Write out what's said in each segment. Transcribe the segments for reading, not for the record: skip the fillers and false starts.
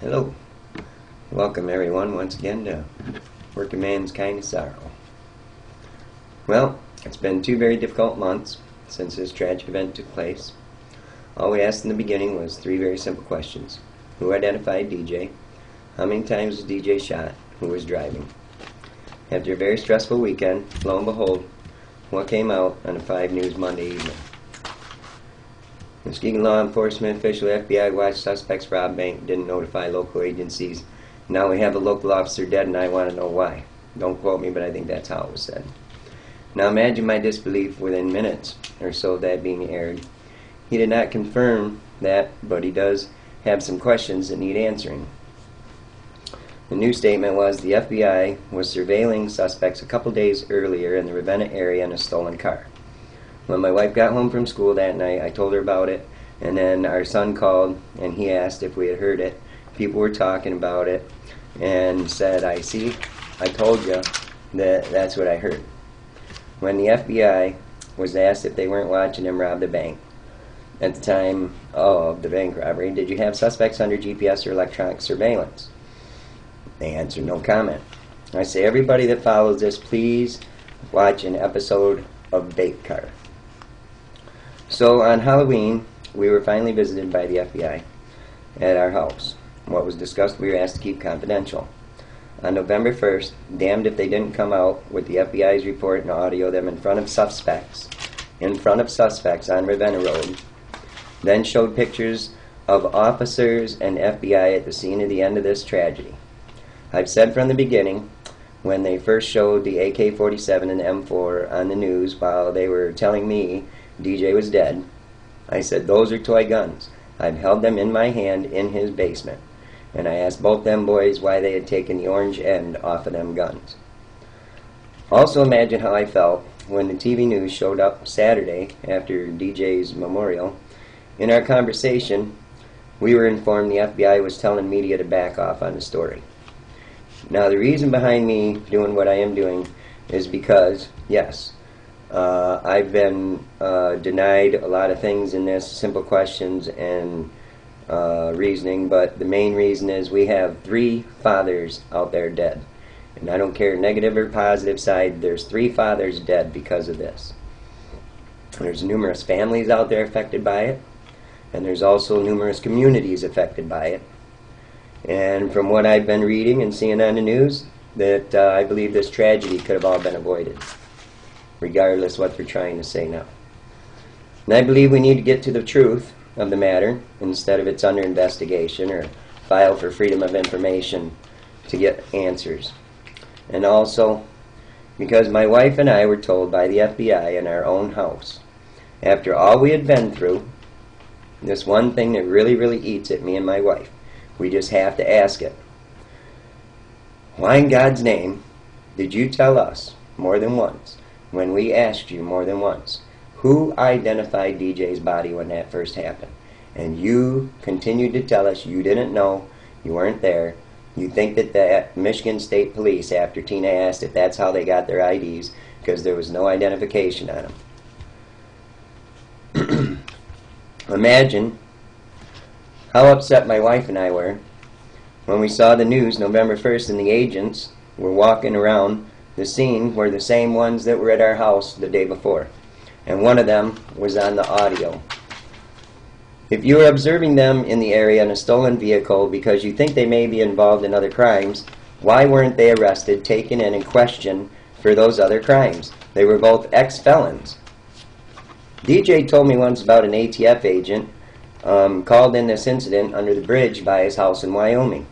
Hello. Welcome everyone once again to Working Man's Kind of Sorrow. Well, it's been 2 very difficult months since this tragic event took place. All we asked in the beginning was 3 very simple questions. Who identified DJ? How many times was DJ shot? Who was driving? After a very stressful weekend, lo and behold, what came out on the 5 News Monday evening? Muskegon law enforcement official FBI watched suspects rob bank, didn't notify local agencies. Now we have a local officer dead and I want to know why. Don't quote me, but I think that's how it was said. Now imagine my disbelief within minutes or so of that being aired. He did not confirm that, but he does have some questions that need answering. The news statement was the FBI was surveilling suspects a couple days earlier in the Ravenna area in a stolen car. When my wife got home from school that night, I told her about it, and then our son called and he asked if we had heard it. People were talking about it and said, I told you that that's what I heard. When the FBI was asked if they weren't watching him rob the bank at the time of the bank robbery, did you have suspects under GPS or electronic surveillance? They answered no comment. I say, everybody that follows this, please watch an episode of Bait Car. So on Halloween, we were finally visited by the FBI at our house. What was discussed we were asked to keep confidential. On November 1st, damned if they didn't come out with the FBI's report and audio them in front of suspects on Ravenna Road, then showed pictures of officers and FBI at the scene of the end of this tragedy. I've said from the beginning, when they first showed the AK-47 and M4 on the news while they were telling me DJ was dead, I said those are toy guns. I've held them in my hand in his basement. And I asked both them boys why they had taken the orange end off of them guns. Also imagine how I felt when the TV news showed up Saturday after DJ's memorial. In our conversation, we were informed the FBI was telling media to back off on the story. Now the reason behind me doing what I am doing is because, yes, I've been denied a lot of things in this, simple questions and reasoning, but the main reason is we have 3 fathers out there dead. And I don't care negative or positive side, there's 3 fathers dead because of this. There's numerous families out there affected by it, and there's also numerous communities affected by it. And from what I've been reading and seeing on the news, that I believe this tragedy could have all been avoided, regardless what they're trying to say now. And I believe we need to get to the truth of the matter instead of it's under investigation or file for freedom of information to get answers. And also, because my wife and I were told by the FBI in our own house, after all we had been through, this one thing that really eats at me and my wife, we just have to ask it. Why in God's name did you tell us more than once, when we asked you more than once, who identified DJ's body when that first happened? And you continued to tell us you didn't know, you weren't there. You think that the Michigan State Police, after Tina asked if that's how they got their IDs, because there was no identification on them. Imagine how upset my wife and I were when we saw the news November 1st and the agents were walking around the scene were the same ones that were at our house the day before. And one of them was on the audio. If you were observing them in the area in a stolen vehicle because you think they may be involved in other crimes, why weren't they arrested, taken in, and questioned for those other crimes? They were both ex-felons. DJ told me once about an ATF agent called in this incident under the bridge by his house in Wyoming,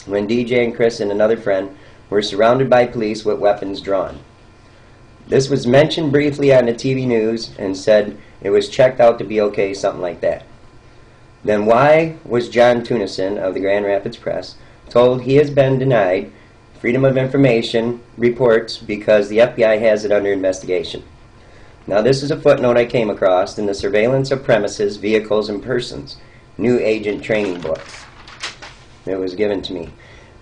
when DJ and Chris and another friend were surrounded by police with weapons drawn. This was mentioned briefly on the TV news and said it was checked out to be okay, something like that. Then why was John Tunison of the Grand Rapids Press told he has been denied Freedom of Information reports because the FBI has it under investigation? Now this is a footnote I came across in the Surveillance of Premises, Vehicles, and Persons New Agent Training book that was given to me.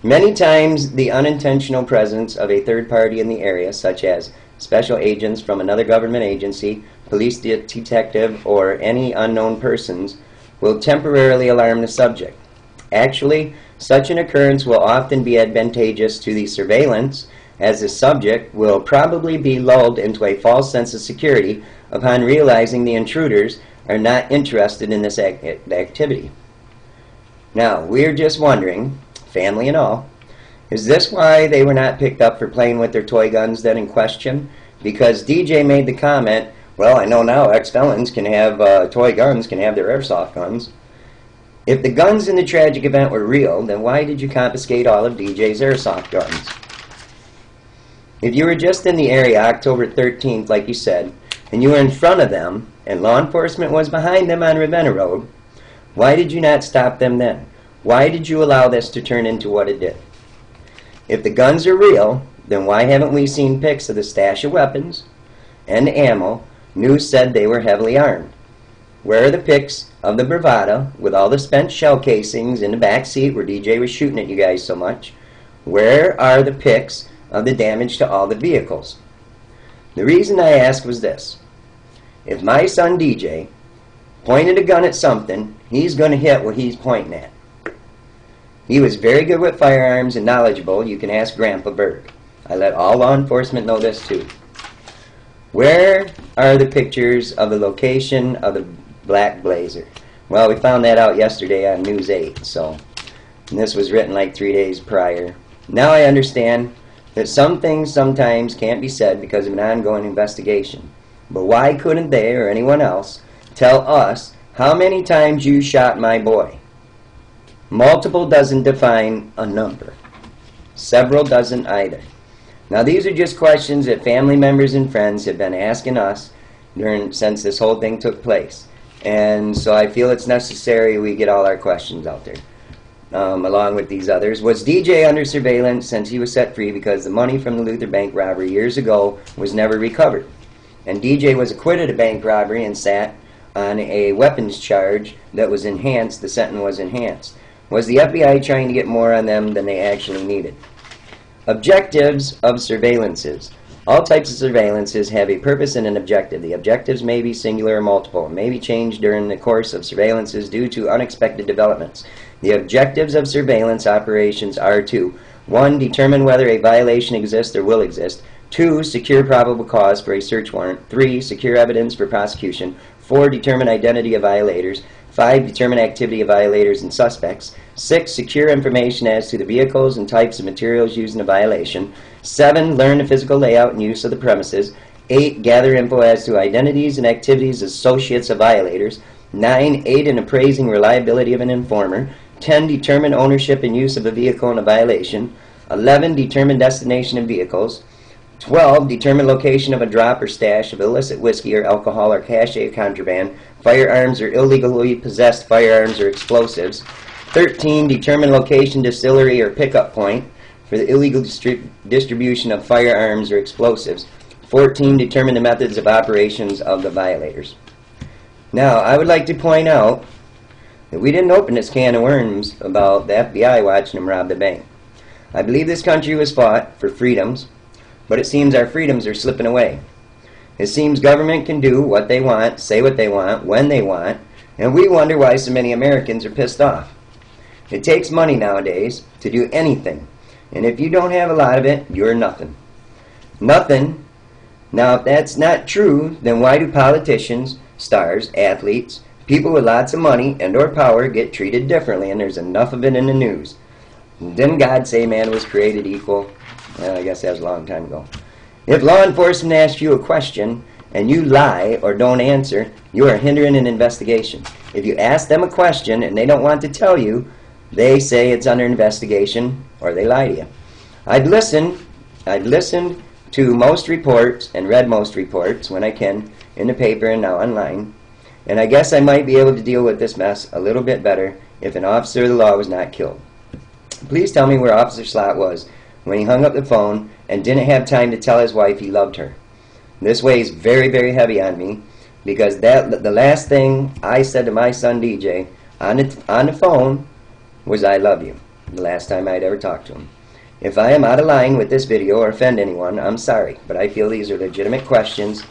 Many times the unintentional presence of a third party in the area, such as special agents from another government agency, police detective, or any unknown persons, will temporarily alarm the subject. Actually, such an occurrence will often be advantageous to the surveillance, as the subject will probably be lulled into a false sense of security upon realizing the intruders are not interested in this activity. Now, we're just wondering, family and all, is this why they were not picked up for playing with their toy guns then in question? Because DJ made the comment, well, I know now ex-felons can have toy guns, can have their airsoft guns. If the guns in the tragic event were real, then why did you confiscate all of DJ's airsoft guns? If you were just in the area October 13th, like you said, and you were in front of them, and law enforcement was behind them on Ravenna Road, why did you not stop them then? Why did you allow this to turn into what it did? If the guns are real, then why haven't we seen pics of the stash of weapons and ammo? News said they were heavily armed. Where are the pics of the Bravada with all the spent shell casings in the back seat where DJ was shooting at you guys so much? Where are the pics of the damage to all the vehicles? The reason I asked was this. If my son DJ pointed a gun at something, he's going to hit what he's pointing at. He was very good with firearms and knowledgeable. You can ask Grandpa Berg. I let all law enforcement know this too. Where are the pictures of the location of the black blazer? Well, we found that out yesterday on News 8, and this was written like 3 days prior. Now I understand that some things sometimes can't be said because of an ongoing investigation. But why couldn't they or anyone else tell us how many times you shot my boy? Multiple doesn't define a number. Several doesn't either. Now these are just questions that family members and friends have been asking us since this whole thing took place. And so I feel it's necessary we get all our questions out there. Along with these others. Was DJ under surveillance since he was set free because the money from the Luther Bank robbery years ago was never recovered? And DJ was acquitted of bank robbery and sat on a weapons charge that was enhanced, the sentence was enhanced. Was the FBI trying to get more on them than they actually needed? Objectives of surveillances. All types of surveillances have a purpose and an objective. The objectives may be singular or multiple, may be changed during the course of surveillances due to unexpected developments. The objectives of surveillance operations are to 1. Determine whether a violation exists or will exist. 2. Secure probable cause for a search warrant. 3. Secure evidence for prosecution. 4. Determine identity of violators. 5. Determine activity of violators and suspects. 6. Secure information as to the vehicles and types of materials used in a violation. 7. Learn the physical layout and use of the premises. 8. Gather info as to identities and activities of associates of violators. 9. Aid in appraising reliability of an informer. 10. Determine ownership and use of a vehicle in a violation. 11. Determine destination of vehicles. 12. Determine location of a drop or stash of illicit whiskey or alcohol or cache of contraband, firearms or illegally possessed firearms or explosives. 13. Determine location, distillery, or pickup point for the illegal distribution of firearms or explosives. 14. Determine the methods of operations of the violators. Now, I would like to point out that we didn't open this can of worms about the FBI watching them rob the bank. I believe this country was fought for freedoms, but it seems our freedoms are slipping away. It seems government can do what they want, say what they want, when they want, and we wonder why so many Americans are pissed off. It takes money nowadays to do anything, and if you don't have a lot of it, you're nothing. Nothing. Now, if that's not true, then why do politicians, stars, athletes, people with lots of money and or power get treated differently, and there's enough of it in the news? Didn't God say man was created equal? Well, I guess that was a long time ago. If law enforcement asks you a question and you lie or don't answer, you are hindering an investigation. If you ask them a question and they don't want to tell you, they say it's under investigation or they lie to you. I've listened to most reports and read most reports when I can in the paper and now online, and I guess I might be able to deal with this mess a little bit better if an officer of the law was not killed. Please tell me where Officer Slott was when he hung up the phone and didn't have time to tell his wife he loved her. This weighs very, very heavy on me because the last thing I said to my son DJ on the phone was I love you, the last time I'd ever talked to him. If I am out of line with this video or offend anyone, I'm sorry, but I feel these are legitimate questions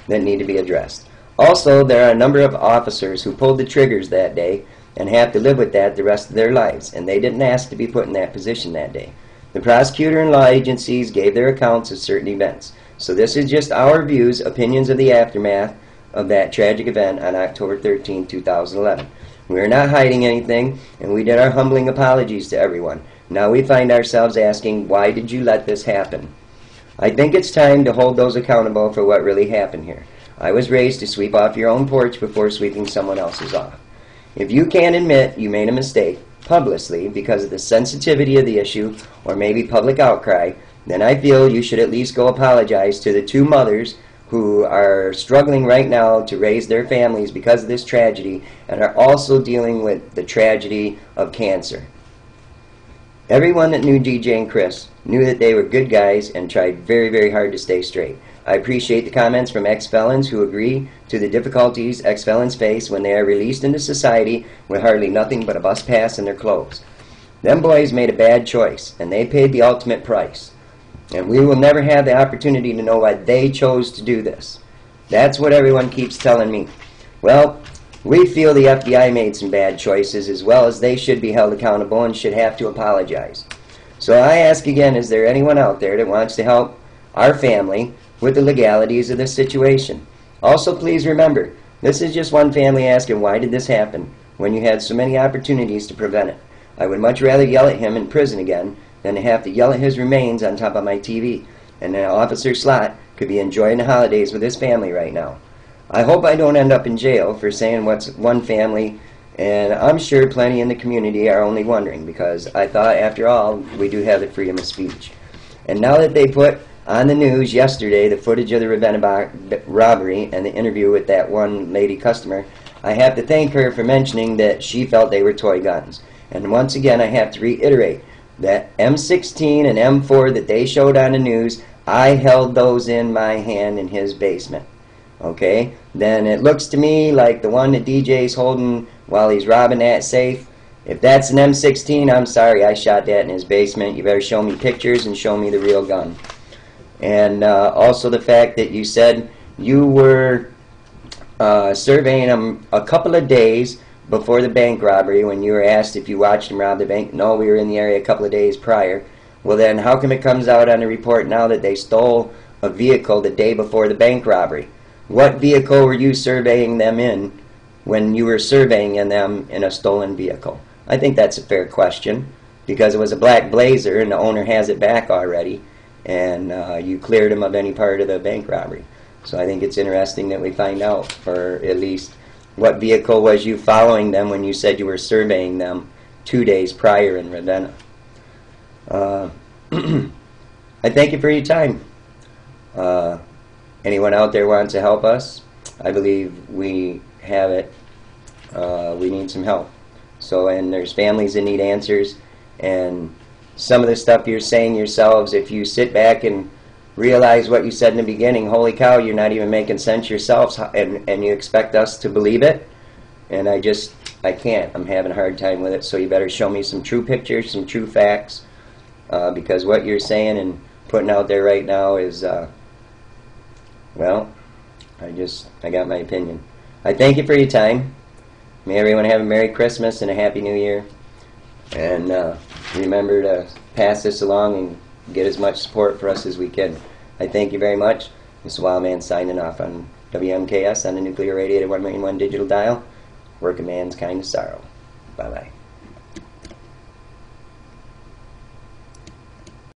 that need to be addressed. Also, there are a number of officers who pulled the triggers that day and have to live with that the rest of their lives, and they didn't ask to be put in that position that day. The prosecutor and law agencies gave their accounts of certain events. So this is just our views, opinions of the aftermath of that tragic event on October 13, 2011. We are not hiding anything, and we did our humbling apologies to everyone. Now we find ourselves asking, why did you let this happen? I think it's time to hold those accountable for what really happened here. I was raised to sweep off your own porch before sweeping someone else's off. If you can't admit you made a mistake publicly because of the sensitivity of the issue or maybe public outcry, then I feel you should at least go apologize to the two mothers who are struggling right now to raise their families because of this tragedy and are also dealing with the tragedy of cancer. Everyone that knew DJ and Chris knew that they were good guys and tried very, very hard to stay straight. I appreciate the comments from ex-felons who agree to the difficulties ex-felons face when they are released into society with hardly nothing but a bus pass and their clothes. Them boys made a bad choice, and they paid the ultimate price. And we will never have the opportunity to know why they chose to do this. That's what everyone keeps telling me. Well, we feel the FBI made some bad choices as well as they should be held accountable and should have to apologize. So I ask again, is there anyone out there that wants to help our family with the legalities of this situation? Also, please remember, this is just one family asking, why did this happen, when you had so many opportunities to prevent it? I would much rather yell at him in prison again than to have to yell at his remains on top of my TV. And then Officer Slott could be enjoying the holidays with his family right now. I hope I don't end up in jail for saying what's one family, and I'm sure plenty in the community are only wondering, because I thought, after all, we do have the freedom of speech. And now that they put on the news yesterday the footage of the Ravenna robbery and the interview with that one lady customer, I have to thank her for mentioning that she felt they were toy guns. And once again, I have to reiterate that M16 and M4 that they showed on the news, I held those in my hand in his basement. Okay? Then it looks to me like the one that DJ's holding while he's robbing that safe, if that's an M16, I'm sorry, I shot that in his basement. You better show me pictures and show me the real gun. And also the fact that you said you were surveying him a couple of days before the bank robbery when you were asked if you watched him rob the bank. No, we were in the area a couple of days prior. Well then, how come it comes out on the report now that they stole a vehicle the day before the bank robbery? What vehicle were you surveying them in when you were surveying them in a stolen vehicle? I think that's a fair question, because it was a black Blazer and the owner has it back already, and you cleared him of any part of the bank robbery. So I think it's interesting that we find out, for at least, what vehicle was you following them when you said you were surveying them 2 days prior in Ravenna. I thank you for your time. Anyone out there wants to help us? I believe we have it. We need some help. So, and there's families that need answers, and some of the stuff you're saying yourselves, if you sit back and realize what you said in the beginning, holy cow, you're not even making sense yourselves, and you expect us to believe it? And I can't. I'm having a hard time with it. So you better show me some true pictures, some true facts, because what you're saying and putting out there right now is, well, I got my opinion. I thank you for your time. May everyone have a Merry Christmas and a Happy New Year. And remember to pass this along and get as much support for us as we can. I thank you very much. This is Wildman signing off on WMKS on the nuclear radiated 1,000,001 digital dial. Work a man's kind of sorrow. Bye-bye.